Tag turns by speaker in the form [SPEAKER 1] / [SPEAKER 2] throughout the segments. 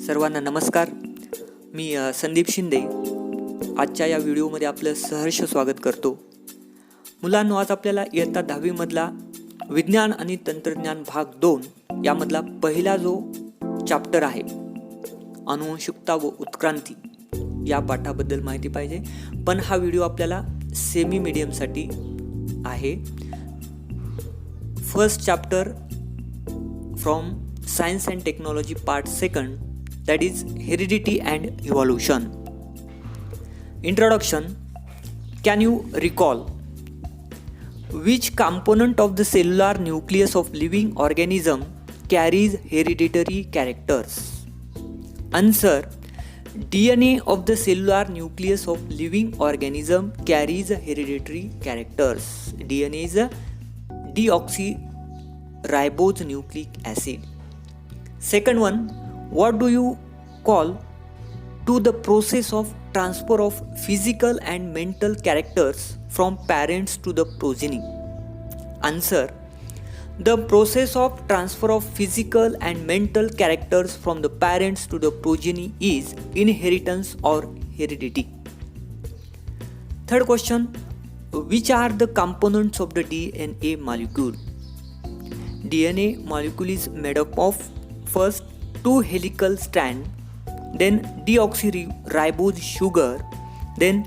[SPEAKER 1] सर्वांना नमस्कार. मी संदीप शिंदे आजच्या या व्हिडिओमध्ये आपलं सहर्ष स्वागत करतो. मुलांनो, आज आपल्याला इयत्ता 10वी मधला विज्ञान आणि तंत्रज्ञान भाग 2 यामधला पहिला जो चॅप्टर आहे अनुवंशिकता व उत्क्रांती या पाठाबद्दल माहिती पाहिजे. पण हा व्हिडिओ आपल्याला सेमी मीडियमसाठी आहे. First chapter from Science and Technology Part 2, that is Heredity and Evolution. Introduction. Can you recall which component of the cellular nucleus of living organism carries hereditary characters? Answer. DNA of the cellular nucleus of living organism carries hereditary characters. DNA is a deoxyribose nucleic acid. Second one, what do you call to the process of transfer of physical and mental characters from parents to the progeny? Answer. The process of transfer of physical and mental characters from the parents to the progeny is inheritance or heredity. Third question, which are the components of the DNA molecule? DNA molecule is made up of first 2 helical strand, then deoxyribose sugar, then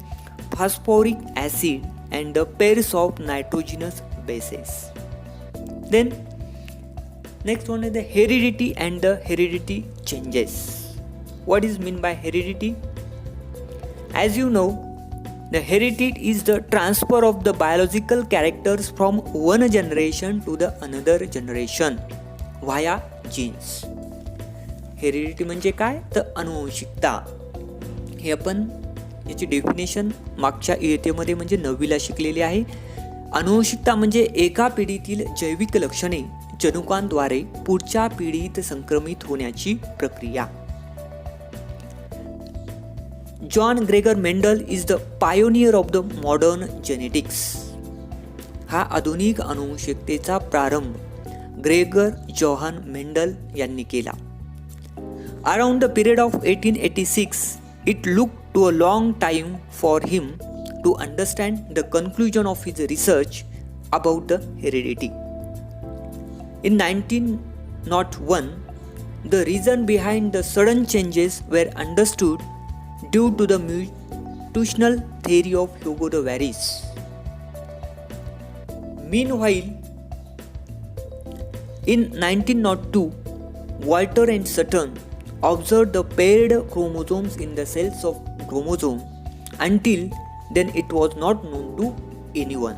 [SPEAKER 1] phosphoric acid and the pairs of nitrogenous bases. Then next one is the heredity and the heredity changes. What is mean by heredity? As you know, the heredity is the transfer of the biological characters from one generation to the another generation via genes. Heredity म्हणजे काय तर अनुवंशिकता. हे आपण याची definition मागच्या इयत्तेमध्ये म्हणजे 9वीला शिकलेली आहे. अनुवंशिकता म्हणजे एका पिढीतील जैविक लक्षणे जनुकांद्वारे पुढच्या पिढीत संक्रमित होण्याची प्रक्रिया. John Gregor Mendel is the pioneer of the modern genetics. हा आधुनिक अनुवंशिकतेचा प्रारंभ ग्रेगर जोहान मेंडल यांनी केला. Around the period of 1886, it looked to a long time for him to understand the conclusion of his research about the heredity. In 1901, the reason behind the sudden changes were understood due to the mutational theory of Hugo de Varys. Meanwhile, in 1902, Walter and Sutton observed the paired chromosomes in the cells of chromosome. Until then it was not known to anyone.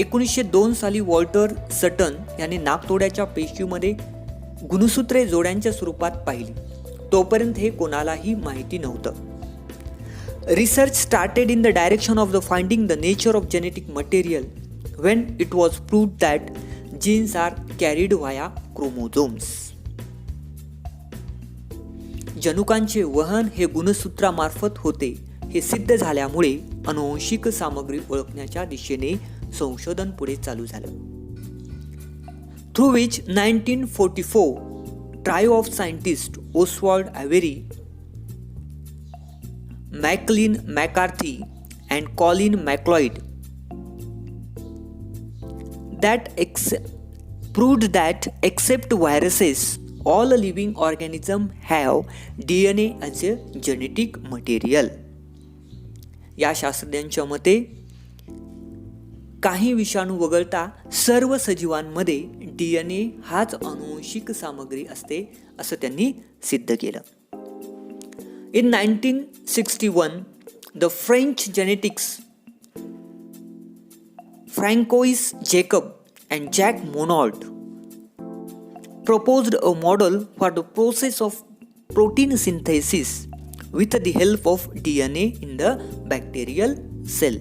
[SPEAKER 1] 1902 साली Walter Sutton यांनी नाकतोड्याच्या पेशीमध्ये गुणसूत्रे जोड्यांच्या स्वरूपात पाहिली. तोपर्यंत हे कोणालाही माहिती नव्हतं. Research started in the direction of the finding the nature of genetic material when it was proved that genes are carried via chromosomes. जनुकांचे वहन हे गुणसूत्रामार्फत होते हे सिद्ध झाल्यामुळे अनुवंशिक सामग्री ओळखण्याच्या दिशेने संशोधन पुढे चालू झालं. Through which 1944 trio of scientists Oswald Avery, Maclean McCarthy and Colin MacLeod that proved that except viruses, all living organisms have DNA as a genetic material. या शास्त्रज्ञांच्या मते काही विषाणू वगळता सर्व सजीवांमध्ये DNA हाच अनुवंशिक सामग्री असते असं त्यांनी सिद्ध केलं. In 1961, the French genetics Francois Jacob and Jacques Monod proposed a model for the process of protein synthesis with the help of DNA in the bacterial cell.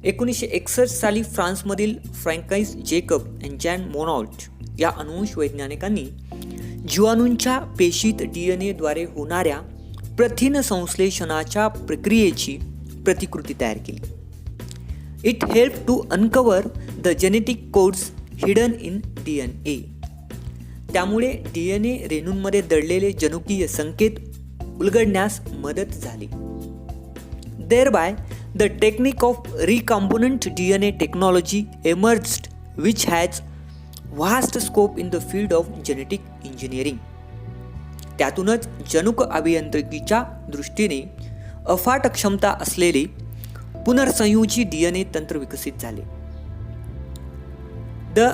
[SPEAKER 1] 1961 साली फ्रान्समधील फ्रँकाईस जेकब आणि जॅन मोनॉल्ट या अनुवंश वैज्ञानिकांनी जीवाणूंच्या पेशीत DNA द्वारे होणाऱ्या प्रथिन संश्लेषणाच्या प्रक्रियेची प्रतिकृती तयार केली. It helped to uncover the genetic codes hidden in DNA. त्यामुळे DNA रेणूंमध्ये दडलेले जनुकीय संकेत उलगडण्यास मदत झाली. Thereby, the technique of recombinant DNA technology emerged, which has vast scope in the field of genetic engineering. त्यातूनच जनुक अभियांत्रिकीच्या दृष्टीने अफाट क्षमता असलेले पुनर्संयोजी DNA तंत्र विकसित झाले. The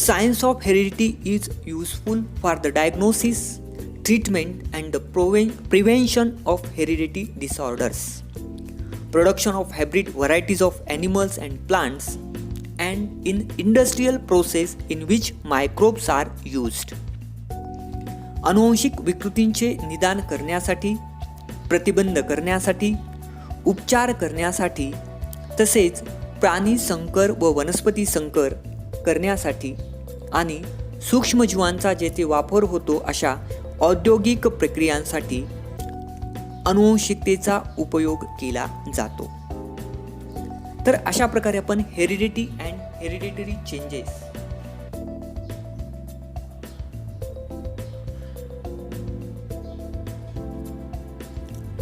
[SPEAKER 1] science of heredity is useful for the diagnosis, treatment and the prevention of hereditary disorders, production of hybrid varieties of animals and plants, and in industrial process in which microbes are used. अनुवांशिक विकृतींचे निदान करण्यासाठी, प्रतिबंध करण्यासाठी, उपचार करण्यासाठी तसेच प्राणी संकर व वनस्पती संकर करण्यासाठी आणि सूक्ष्मजीवांचा जेथे वापर होतो अशा औद्योगिक प्रक्रियांसाठी अनुवांशिकतेचा उपयोग केला जातो. तर अशा प्रकारे आपण heredity and hereditary changes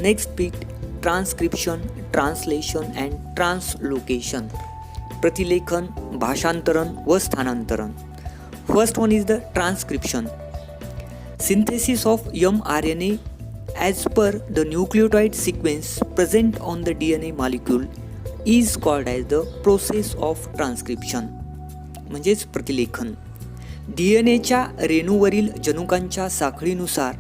[SPEAKER 1] next peak transcription, translation and translocation. प्रतिलेखन, भाषांतरण व स्थानांतरण. First one is the transcription. Synthesis of mRNA as per the nucleotide sequence present on the DNA molecule is called as the process of transcription. म्हणजेच प्रतिलेखन. DNAच्या रेणूवरील जनुकांच्या साखळीनुसार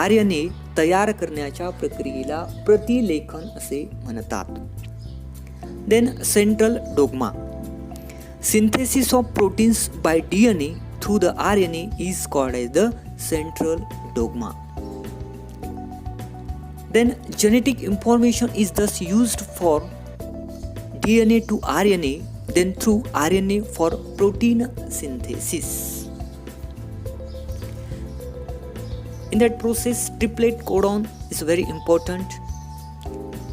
[SPEAKER 1] RNA तयार करण्याच्या प्रक्रियेला प्रतिलेखन असे म्हणतात. Then central dogma. Synthesis of proteins by DNA through the RNA is called as the central dogma. Then genetic information is thus used for DNA to RNA, then through RNA for protein synthesis. In that process, triplet codon is very important.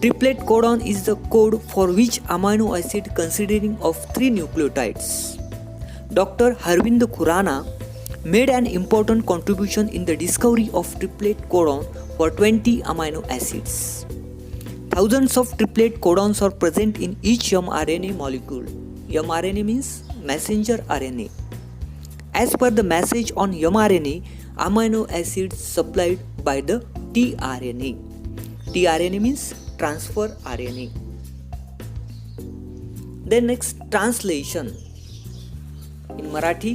[SPEAKER 1] Triplet codon is the code for which amino acid consisting of 3 nucleotides. Dr. Harvind Khurana made an important contribution in the discovery of triplet codon for 20 amino acids. Thousands of triplet codons are present in each mRNA molecule. mRNA means messenger RNA. As per the message on mRNA, amino acids supplied by the tRNA. tRNA means transfer RNA. Then next, translation. In Marathi,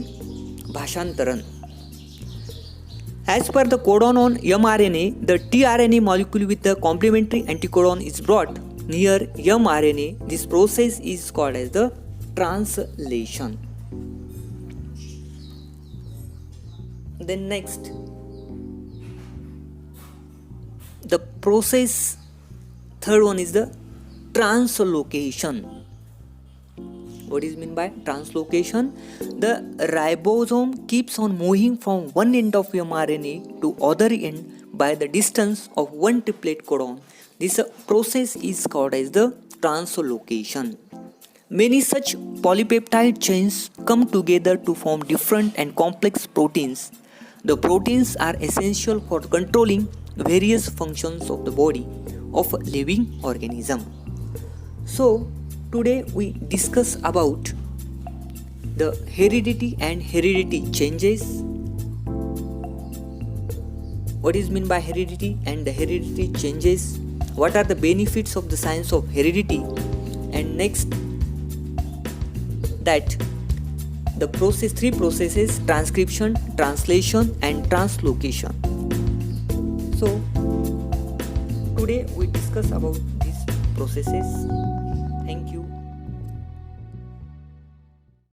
[SPEAKER 1] भाषांतरण. As per the codon on mRNA, the tRNA molecule with the complementary anticodon is brought near mRNA. This process is called as the translation. Then next, the process, third one is the translocation. What is meant by translocation? The ribosome keeps on moving from one end of mRNA to other end by the distance of one triplet codon. This process is called as the translocation. Many such polypeptide chains come together to form different and complex proteins. The proteins are essential for controlling various functions of the body of a living organism. So, today we discuss about the heredity and heredity changes. What is meant by heredity and the heredity changes? What are the benefits of the science of heredity? And next, that the process, 3 processes: transcription, translation and translocation. So today we discuss about these processes.